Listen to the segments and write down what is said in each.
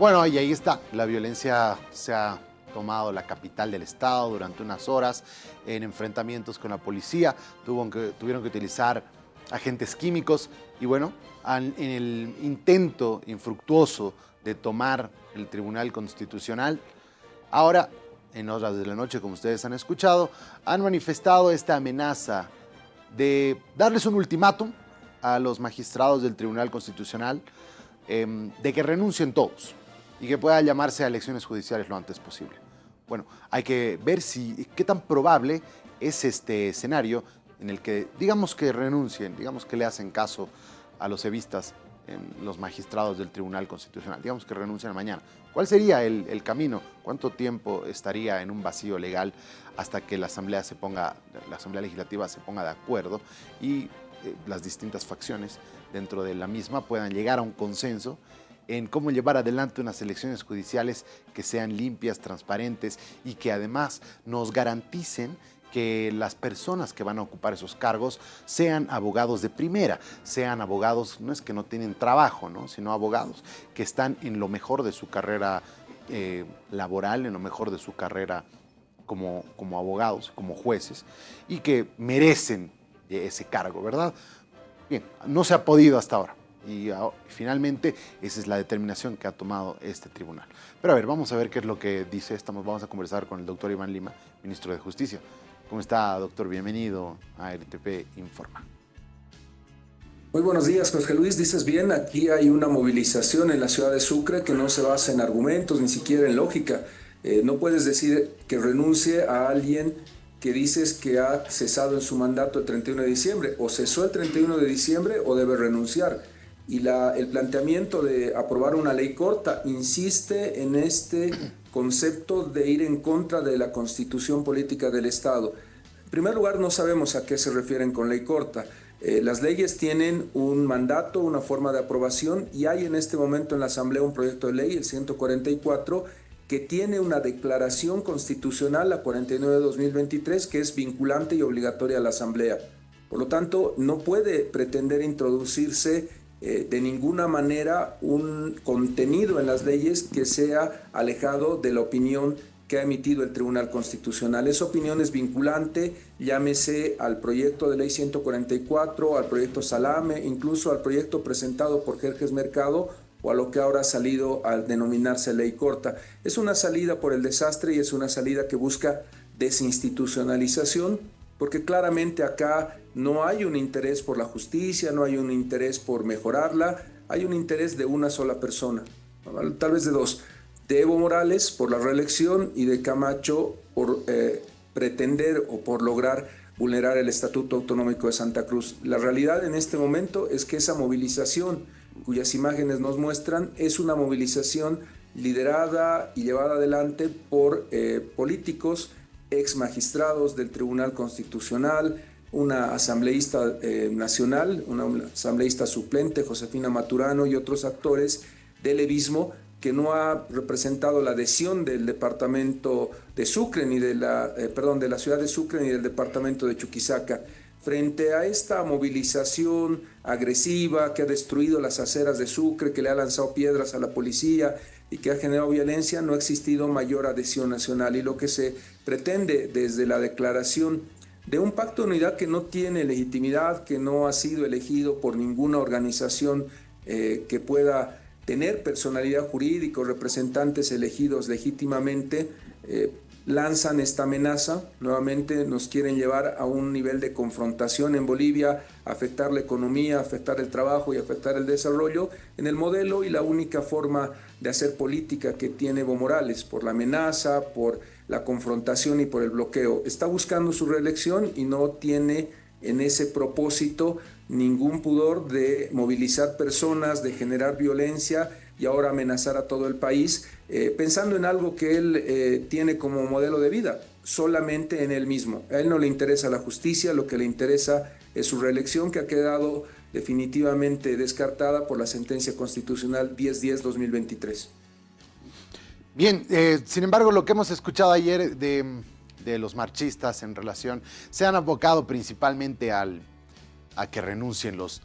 Bueno, y ahí está, la violencia se ha tomado la capital del estado durante unas horas en enfrentamientos con la policía, tuvieron que utilizar agentes químicos y bueno, en el intento infructuoso de tomar el Tribunal Constitucional, ahora, en horas de la noche, como ustedes han escuchado, han manifestado esta amenaza de darles un ultimátum a los magistrados del Tribunal Constitucional de que renuncien todos y que pueda llamarse a elecciones judiciales lo antes posible. Bueno, hay que ver qué tan probable es este escenario en el que, digamos que renuncien, digamos que le hacen caso a los evistas, los magistrados del Tribunal Constitucional, digamos que renuncian mañana. ¿Cuál sería el camino? ¿Cuánto tiempo estaría en un vacío legal hasta que la Asamblea Legislativa se ponga de acuerdo y las distintas facciones dentro de la misma puedan llegar a un consenso en cómo llevar adelante unas elecciones judiciales que sean limpias, transparentes y que además nos garanticen que las personas que van a ocupar esos cargos sean abogados de primera, sean abogados, no es que no tienen trabajo, ¿no?, sino abogados que están en lo mejor de su carrera laboral, en lo mejor de su carrera como abogados, como jueces, y que merecen ese cargo, ¿verdad? Bien, no se ha podido hasta ahora. Y finalmente esa es la determinación que ha tomado este tribunal. Pero a ver, vamos a ver qué es lo que dice. Vamos a conversar con el doctor Iván Lima, ministro de Justicia. ¿Cómo está, doctor? Bienvenido a RTP Informa. Muy buenos días, Jorge Luis. Dices bien, aquí hay una movilización en la ciudad de Sucre que no se basa en argumentos, ni siquiera en lógica. No puedes decir que renuncie a alguien que dices que ha cesado en su mandato el 31 de diciembre. O cesó el 31 de diciembre o debe renunciar. Y el planteamiento de aprobar una ley corta insiste en este concepto de ir en contra de la Constitución Política del Estado. En primer lugar, no sabemos a qué se refieren con ley corta. Las leyes tienen un mandato, una forma de aprobación, y hay en este momento en la Asamblea un proyecto de ley, el 144, que tiene una declaración constitucional, la 49 de 2023, que es vinculante y obligatoria a la Asamblea. Por lo tanto, no puede pretender introducirse de ninguna manera un contenido en las leyes que sea alejado de la opinión que ha emitido el Tribunal Constitucional. Esa opinión es vinculante, llámese al proyecto de ley 144, al proyecto Salame, incluso al proyecto presentado por Jerjes Mercado o a lo que ahora ha salido al denominarse ley corta. Es una salida por el desastre y es una salida que busca desinstitucionalización, porque claramente acá no hay un interés por la justicia, no hay un interés por mejorarla, hay un interés de una sola persona, tal vez de dos, de Evo Morales por la reelección y de Camacho por pretender o por lograr vulnerar el Estatuto Autonómico de Santa Cruz. La realidad en este momento es que esa movilización, cuyas imágenes nos muestran, es una movilización liderada y llevada adelante por políticos, ex magistrados del Tribunal Constitucional, una asambleísta nacional, una asambleísta suplente, Josefina Maturano, y otros actores del evismo, que no ha representado la adhesión del departamento de Sucre, ni de la ciudad de Sucre, ni del departamento de Chuquisaca. Frente a esta movilización agresiva que ha destruido las aceras de Sucre, que le ha lanzado piedras a la policía y que ha generado violencia, no ha existido mayor adhesión nacional. Y lo que se pretende desde la declaración de un pacto de unidad que no tiene legitimidad, que no ha sido elegido por ninguna organización que pueda tener personalidad jurídica o representantes elegidos legítimamente, lanzan esta amenaza. Nuevamente nos quieren llevar a un nivel de confrontación en Bolivia, afectar la economía, afectar el trabajo y afectar el desarrollo en el modelo y la única forma de hacer política que tiene Evo Morales, por la amenaza, por la confrontación y por el bloqueo. Está buscando su reelección y no tiene en ese propósito ningún pudor de movilizar personas, de generar violencia y ahora amenazar a todo el país, pensando en algo que él tiene como modelo de vida, solamente en él mismo. A él no le interesa la justicia, lo que le interesa es su reelección, que ha quedado definitivamente descartada por la sentencia constitucional 1010-2023. Bien, sin embargo, lo que hemos escuchado ayer de los marchistas en relación, se han abocado principalmente a que renuncien los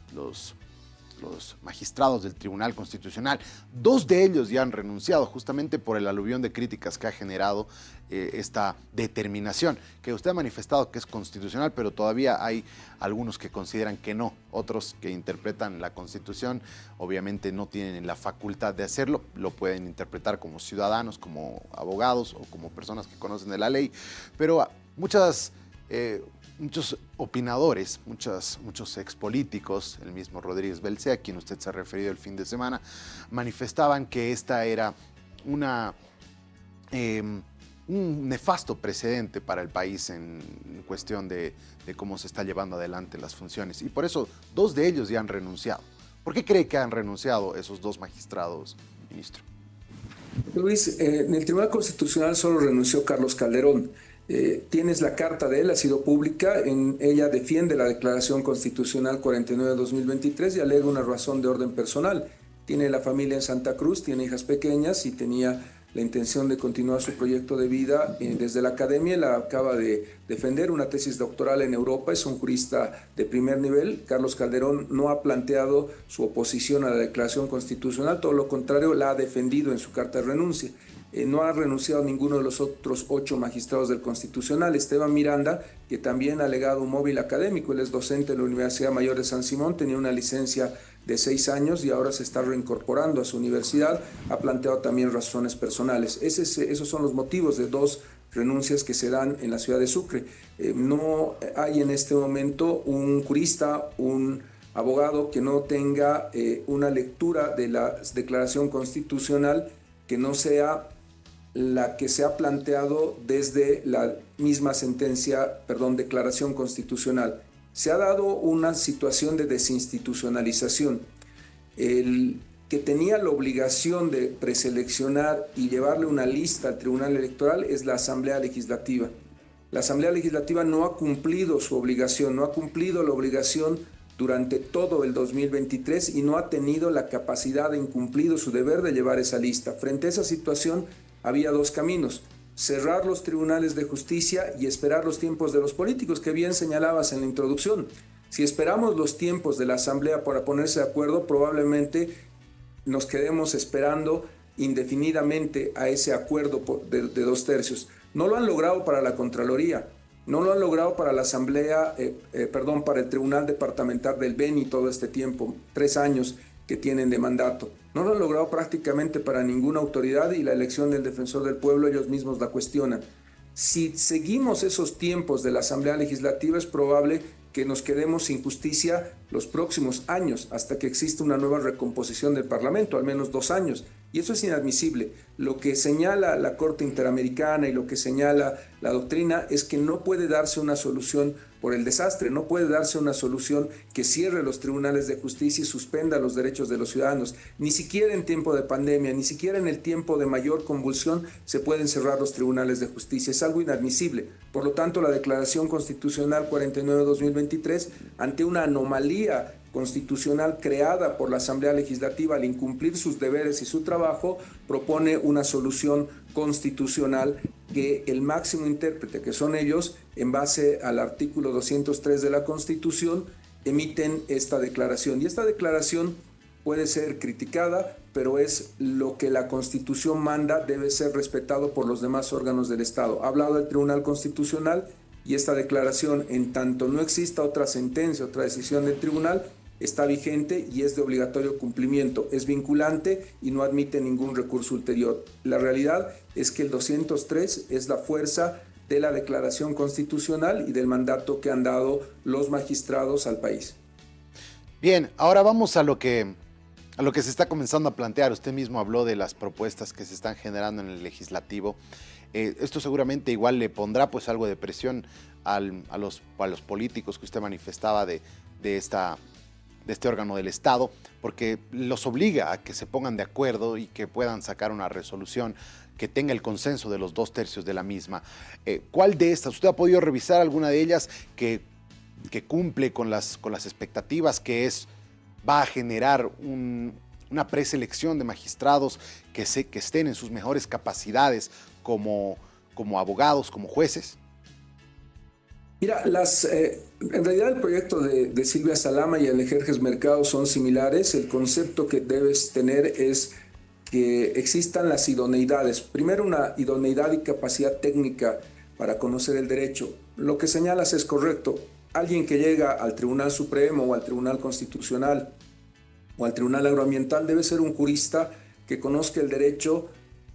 los magistrados del Tribunal Constitucional. 2 de ellos ya han renunciado justamente por el aluvión de críticas que ha generado esta determinación, que usted ha manifestado que es constitucional, pero todavía hay algunos que consideran que no. Otros que interpretan la Constitución, obviamente no tienen la facultad de hacerlo, lo pueden interpretar como ciudadanos, como abogados o como personas que conocen de la ley, pero muchos opinadores, muchos expolíticos, el mismo Rodríguez Belcé, a quien usted se ha referido el fin de semana, manifestaban que esta era un nefasto precedente para el país en cuestión de cómo se está llevando adelante las funciones. Y por eso 2 de ellos ya han renunciado. ¿Por qué cree que han renunciado esos 2 magistrados, ministro? Luis, en el Tribunal Constitucional solo renunció Carlos Calderón. Tienes la carta de él, ha sido pública, en ella defiende la Declaración Constitucional 49 de 2023 y alega una razón de orden personal. Tiene la familia en Santa Cruz, tiene hijas pequeñas y tenía la intención de continuar su proyecto de vida desde la academia. Él acaba de defender una tesis doctoral en Europa, es un jurista de primer nivel. Carlos Calderón no ha planteado su oposición a la Declaración Constitucional, todo lo contrario, la ha defendido en su carta de renuncia. No ha renunciado ninguno de los otros 8 magistrados del Constitucional. Esteban Miranda, que también ha legado un móvil académico, él es docente de la Universidad Mayor de San Simón, tenía una licencia de 6 años y ahora se está reincorporando a su universidad, ha planteado también razones personales. Esos son los motivos de 2 renuncias que se dan en la ciudad de Sucre. No hay en este momento un jurista, un abogado que no tenga una lectura de la Declaración Constitucional que no sea la que se ha planteado desde la misma Declaración Constitucional. Se ha dado una situación de desinstitucionalización. El que tenía la obligación de preseleccionar y llevarle una lista al Tribunal Electoral es la Asamblea Legislativa. La Asamblea Legislativa no ha cumplido su obligación, no ha cumplido la obligación durante todo el 2023 y no ha tenido la capacidad de incumplido su deber de llevar esa lista. Frente a esa situación, había 2 caminos: cerrar los tribunales de justicia y esperar los tiempos de los políticos, que bien señalabas en la introducción. Si esperamos los tiempos de la Asamblea para ponerse de acuerdo, probablemente nos quedemos esperando indefinidamente a ese acuerdo de 2/3. No lo han logrado para la Contraloría, no lo han logrado para la Asamblea, para el Tribunal Departamental del Beni todo este tiempo, 3 años que tienen de mandato. No lo han logrado prácticamente para ninguna autoridad y la elección del defensor del pueblo ellos mismos la cuestionan. Si seguimos esos tiempos de la Asamblea Legislativa es probable que nos quedemos sin justicia los próximos años hasta que exista una nueva recomposición del Parlamento, al menos 2 años. Y eso es inadmisible. Lo que señala la Corte Interamericana y lo que señala la doctrina es que no puede darse una solución por el desastre, no puede darse una solución que cierre los tribunales de justicia y suspenda los derechos de los ciudadanos. Ni siquiera en tiempo de pandemia, ni siquiera en el tiempo de mayor convulsión se pueden cerrar los tribunales de justicia. Es algo inadmisible. Por lo tanto, la Declaración Constitucional 49/2023, ante una anomalía constitucional creada por la Asamblea Legislativa al incumplir sus deberes y su trabajo, propone una solución constitucional que el máximo intérprete, que son ellos, en base al artículo 203 de la Constitución, emiten esta declaración. Y esta declaración puede ser criticada, pero es lo que la Constitución manda, debe ser respetado por los demás órganos del Estado. Ha hablado del Tribunal Constitucional y esta declaración, en tanto no exista otra sentencia, otra decisión del tribunal, está vigente y es de obligatorio cumplimiento, es vinculante y no admite ningún recurso ulterior. La realidad es que el 203 es la fuerza de la Declaración Constitucional y del mandato que han dado los magistrados al país. Bien, ahora vamos a lo que se está comenzando a plantear. Usted mismo habló de las propuestas que se están generando en el legislativo. Esto seguramente igual le pondrá pues algo de presión a los políticos que usted manifestaba de este órgano del Estado, porque los obliga a que se pongan de acuerdo y que puedan sacar una resolución que tenga el consenso de los 2/3 de la misma. ¿Cuál de estas? ¿Usted ha podido revisar alguna de ellas que cumple con las expectativas, que va a generar una preselección de magistrados que estén en sus mejores capacidades como abogados, como jueces? Mira, en realidad el proyecto de Silvia Salama y el Ejerges Mercado son similares. El concepto que debes tener es que existan las idoneidades. Primero, una idoneidad y capacidad técnica para conocer el derecho. Lo que señalas es correcto. Alguien que llega al Tribunal Supremo o al Tribunal Constitucional o al Tribunal Agroambiental debe ser un jurista que conozca el derecho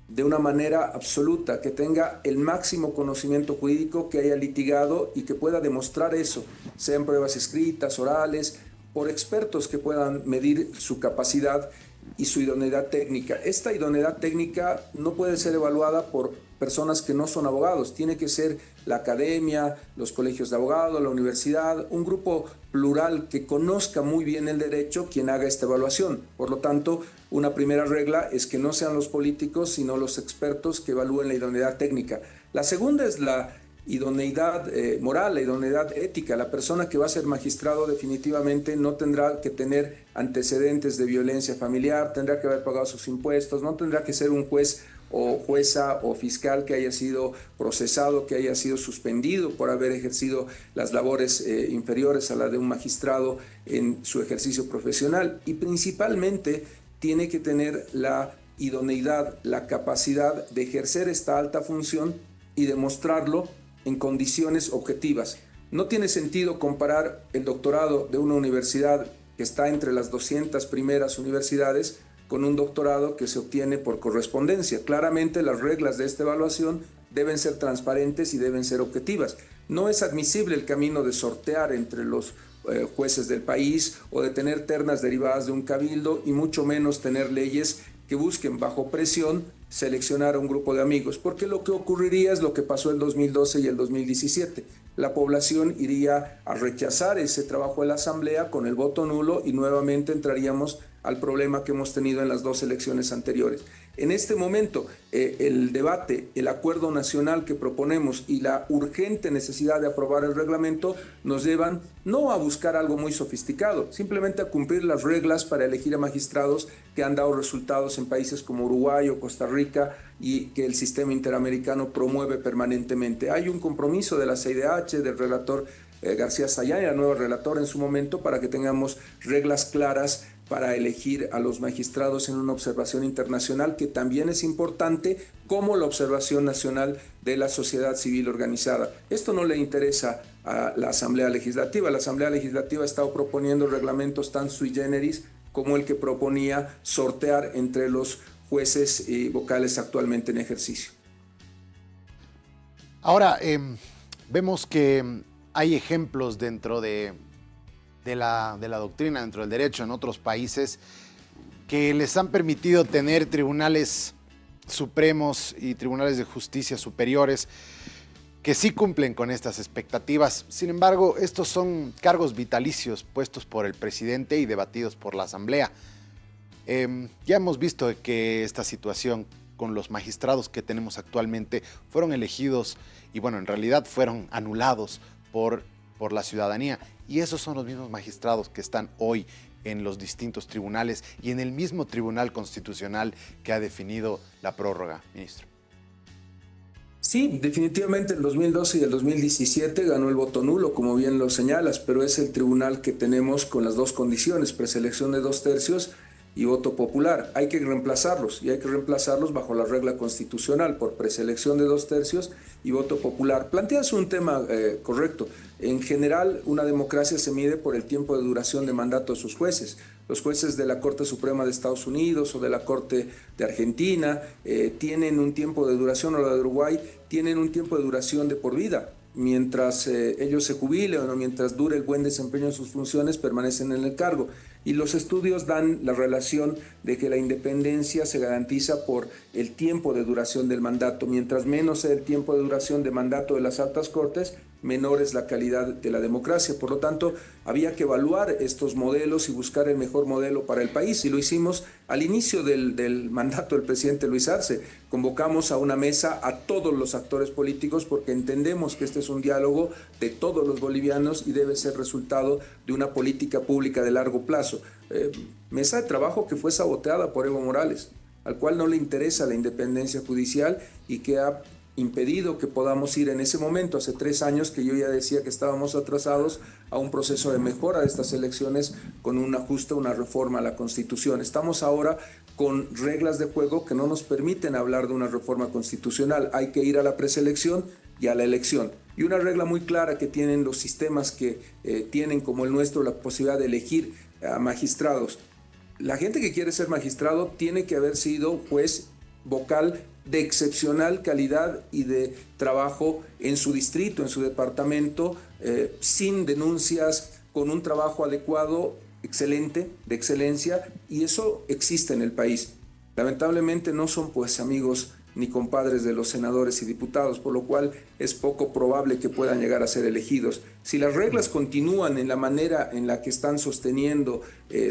de una manera absoluta, que tenga el máximo conocimiento jurídico, que haya litigado y que pueda demostrar eso, sean pruebas escritas, orales, por expertos que puedan medir su capacidad y su idoneidad técnica. Esta idoneidad técnica no puede ser evaluada por personas que no son abogados, tiene que ser la academia, los colegios de abogados, la universidad, un grupo plural que conozca muy bien el derecho quien haga esta evaluación. Por lo tanto, una primera regla es que no sean los políticos, sino los expertos que evalúen la idoneidad técnica. La segunda es la idoneidad moral, la idoneidad ética. La persona que va a ser magistrado definitivamente no tendrá que tener antecedentes de violencia familiar, tendrá que haber pagado sus impuestos, no tendrá que ser un juez o jueza o fiscal que haya sido procesado, que haya sido suspendido por haber ejercido las labores inferiores a la de un magistrado en su ejercicio profesional. Y principalmente tiene que tener la idoneidad, la capacidad de ejercer esta alta función y demostrarlo en condiciones objetivas. No tiene sentido comparar el doctorado de una universidad que está entre las 200 primeras universidades con un doctorado que se obtiene por correspondencia. Claramente las reglas de esta evaluación deben ser transparentes y deben ser objetivas. No es admisible el camino de sortear entre los jueces del país o de tener ternas derivadas de un cabildo y mucho menos tener leyes que busquen bajo presión seleccionar a un grupo de amigos, porque lo que ocurriría es lo que pasó el 2012 y el 2017. La población iría a rechazar ese trabajo de la Asamblea con el voto nulo y nuevamente entraríamos al problema que hemos tenido en las dos elecciones anteriores. En este momento, el debate, el acuerdo nacional que proponemos y la urgente necesidad de aprobar el reglamento nos llevan no a buscar algo muy sofisticado, simplemente a cumplir las reglas para elegir a magistrados que han dado resultados en países como Uruguay o Costa Rica y que el sistema interamericano promueve permanentemente. Hay un compromiso de la CIDH, del relator García Sayán, el nuevo relator en su momento, para que tengamos reglas claras para elegir a los magistrados en una observación internacional que también es importante, como la observación nacional de la sociedad civil organizada. Esto no le interesa a la Asamblea Legislativa. La Asamblea Legislativa ha estado proponiendo reglamentos tan sui generis como el que proponía sortear entre los jueces y vocales actualmente en ejercicio. Ahora, vemos que hay ejemplos dentro de la doctrina, dentro del derecho en otros países que les han permitido tener tribunales supremos y tribunales de justicia superiores que sí cumplen con estas expectativas. Sin embargo, estos son cargos vitalicios puestos por el presidente y debatidos por la Asamblea. Ya hemos visto que esta situación con los magistrados que tenemos actualmente fueron elegidos y bueno, en realidad fueron anulados por la ciudadanía. Y esos son los mismos magistrados que están hoy en los distintos tribunales y en el mismo Tribunal Constitucional que ha definido la prórroga, ministro. Sí, definitivamente el 2012 y el 2017 ganó el voto nulo, como bien lo señalas, pero es el tribunal que tenemos con las dos condiciones, preselección de 2/3 y voto popular. Hay que reemplazarlos y hay que reemplazarlos bajo la regla constitucional por preselección de 2/3 y voto popular. Planteas un tema correcto. En general, una democracia se mide por el tiempo de duración de mandato de sus jueces. Los jueces de la Corte Suprema de Estados Unidos o de la Corte de Argentina tienen un tiempo de duración, o la de Uruguay, tienen un tiempo de duración de por vida. Mientras ellos se jubilen o mientras dure el buen desempeño de sus funciones, permanecen en el cargo. Y los estudios dan la relación de que la independencia se garantiza por el tiempo de duración del mandato. Mientras menos sea el tiempo de duración de mandato de las altas cortes, menor es la calidad de la democracia. Por lo tanto, había que evaluar estos modelos y buscar el mejor modelo para el país. Y lo hicimos al inicio del mandato del presidente Luis Arce. Convocamos a una mesa a todos los actores políticos porque entendemos que este es un diálogo de todos los bolivianos y debe ser resultado de una política pública de largo plazo. Mesa de trabajo que fue saboteada por Evo Morales, al cual no le interesa la independencia judicial y que ha impedido que podamos ir en ese momento, hace 3 años que yo ya decía que estábamos atrasados a un proceso de mejora de estas elecciones con un ajuste, una reforma a la Constitución. Estamos ahora con reglas de juego que no nos permiten hablar de una reforma constitucional. Hay que ir a la preselección y a la elección. Y una regla muy clara que tienen los sistemas que tienen como el nuestro la posibilidad de elegir a magistrados. La gente que quiere ser magistrado tiene que haber sido juez vocal de excepcional calidad y de trabajo en su distrito, en su departamento, sin denuncias, con un trabajo adecuado, excelente, de excelencia, y eso existe en el país. Lamentablemente no son pues amigos ni compadres de los senadores y diputados, por lo cual es poco probable que puedan llegar a ser elegidos. Si las reglas continúan en la manera en la que están sosteniendo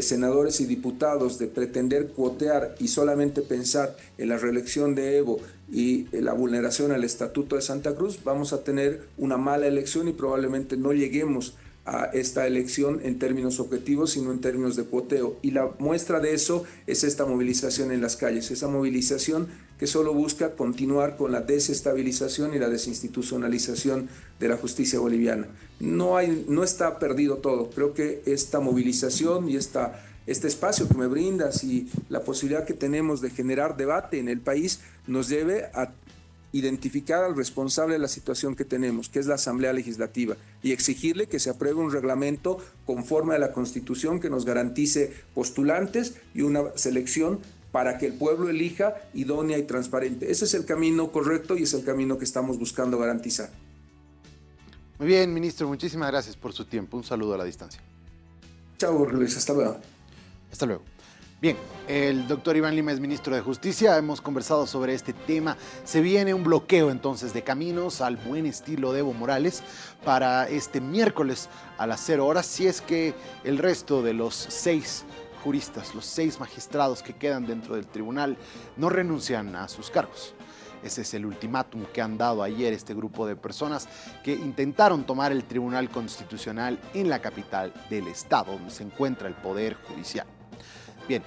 senadores y diputados de pretender cuotear y solamente pensar en la reelección de Evo y la vulneración al Estatuto de Santa Cruz, vamos a tener una mala elección y probablemente no lleguemos a esta elección en términos objetivos, sino en términos de cuoteo. Y la muestra de eso es esta movilización en las calles, esa movilización que solo busca continuar con la desestabilización y la desinstitucionalización de la justicia boliviana. No está perdido todo. Creo que esta movilización y este espacio que me brindas y la posibilidad que tenemos de generar debate en el país nos debe a identificar al responsable de la situación que tenemos, que es la Asamblea Legislativa, y exigirle que se apruebe un reglamento conforme a la Constitución que nos garantice postulantes y una selección para que el pueblo elija idónea y transparente. Ese es el camino correcto y es el camino que estamos buscando garantizar. Muy bien, ministro, muchísimas gracias por su tiempo. Un saludo a la distancia. Chao, Luis, hasta luego. Hasta luego. Bien, el doctor Iván Lima es ministro de Justicia, hemos conversado sobre este tema. Se viene un bloqueo entonces de caminos al buen estilo de Evo Morales para este miércoles a las 0 horas, si es que el resto de los 6 juristas, los 6 magistrados que quedan dentro del tribunal no renuncian a sus cargos. Ese es el ultimátum que han dado ayer este grupo de personas que intentaron tomar el Tribunal Constitucional en la capital del estado, donde se encuentra el Poder Judicial. Bien.